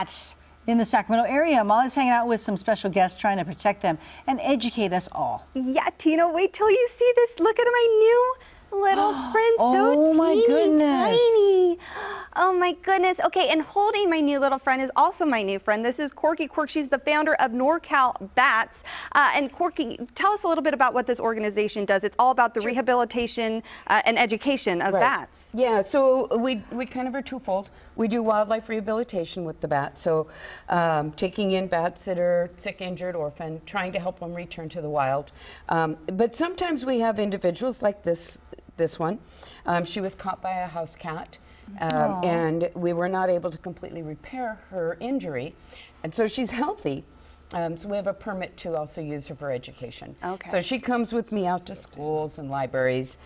bats in the Sacramento area. Molly's hanging out with some special guests trying to protect them and educate us all. Yeah, Tina, wait till you see this. Look at my new little friend. Oh my goodness. Tiny. Oh my goodness. Okay, and holding my new little friend is also my new friend. This is Corky Quirk. She's the founder of NorCal Bats. And Corky, tell us a little bit about what this organization does. It's all about the rehabilitation and education of bats. Yeah, so we kind of are twofold. We do wildlife rehabilitation with the bats. So taking in bats that are sick, injured, orphaned, trying to help them return to the wild. But sometimes we have individuals like this one. She was caught by a house cat. And we were not able to completely repair her injury, and so she's healthy. So we have a permit to also use her for education. Okay. So she comes with me out to schools and libraries,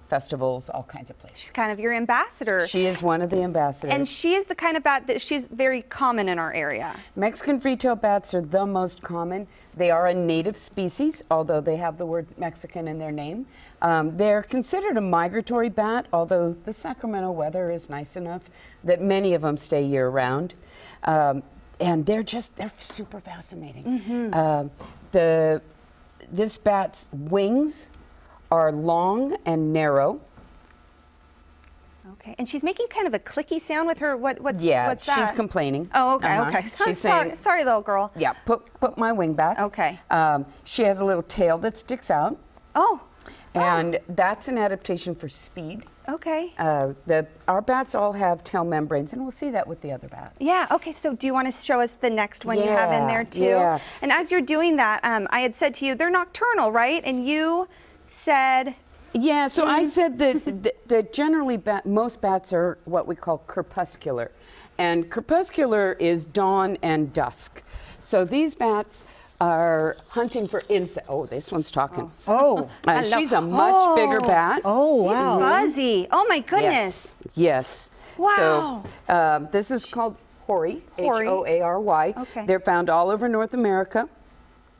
festivals, all kinds of places. She's kind of your ambassador. She is one of the ambassadors. And she is the kind of bat that she's very common in our area. Mexican free-tailed bats are the most common. They are a native species, although they have the word Mexican in their name. They're considered a migratory bat, although the Sacramento weather is nice enough that many of them stay year-round. And they're super fascinating. This bat's wings are long and narrow. Okay, and she's making kind of a clicky sound with her. What's that? She's complaining. Oh, okay, okay. She's sorry, little girl. Yeah, put my wing back. Okay. She has a little tail that sticks out. Oh. And that's an adaptation for speed. Okay. Our bats all have tail membranes, and we'll see that with the other bats. Yeah, okay, so do you want to show us the next one you have in there too? Yeah. And as you're doing that, I had said to you, they're nocturnal, right? And you said... Yeah, so I said that generally most bats are what we call crepuscular. And crepuscular is dawn and dusk. So these bats are hunting for insects. Oh, this one's talking. Oh. She's a much bigger bat. Oh, wow. He's buzzy. Oh, my goodness. Yes. Wow. So this is called hoary, H-O-A-R-Y. Okay. They're found all over North America.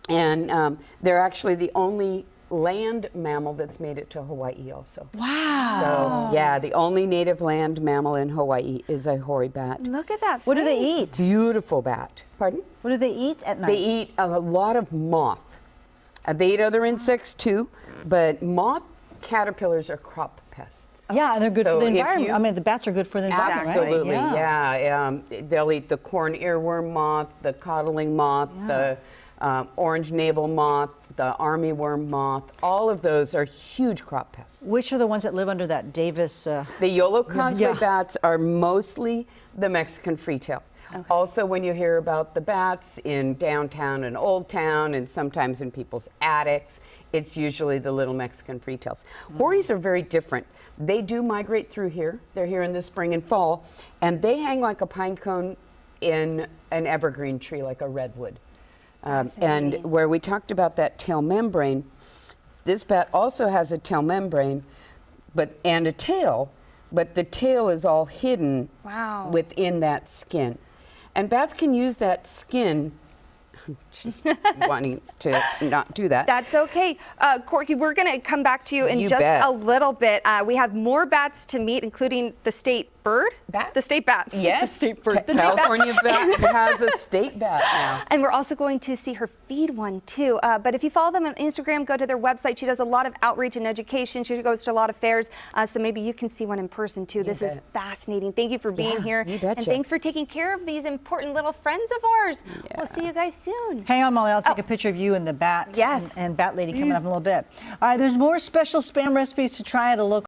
And they're actually the only land mammal that's made it to Hawaii also. Wow. So, yeah, the only native land mammal in Hawaii is a hoary bat. Look at that. What do they eat? Beautiful bat. Pardon? What do they eat at night? They eat a lot of moth. They eat other insects too, but moth caterpillars are crop pests. Yeah, and they're good for the if environment. you- I mean, the bats are good for the environment, right? Absolutely, yeah. They'll eat the corn earworm moth, the codling moth, the orange navel moth, the armyworm moth. All of those are huge crop pests. Which are the ones that live under that Davis? The yellow causeway bats are mostly the Mexican freetail. Okay. Also, when you hear about the bats in downtown and Old Town and sometimes in people's attics, it's usually the little Mexican freetails. Houris are very different. They do migrate through here. They're here in the spring and fall, and they hang like a pine cone in an evergreen tree, like a redwood. And where we talked about that tail membrane, this bat also has a tail membrane and a tail, but the tail is all hidden within that skin. And bats can use that skin. She's wanting to not do that. That's okay. Corky, we're going to come back to you in just a little bit. We have more bats to meet, including the state bird. Bat? The state bat. Yes. The state bird. California bat has a state bat now. And we're also going to see her feed one too. But if you follow them on Instagram, go to their website. She does a lot of outreach and education. She goes to a lot of fairs. So maybe you can see one in person too. This is fascinating. Thank you for being here. You betcha. And thanks for taking care of these important little friends of ours. We'll see you guys soon. Hang on, Molly. I'll take a picture of you and the bat and bat lady coming up in a little bit. All right, there's more special Spam recipes to try at a local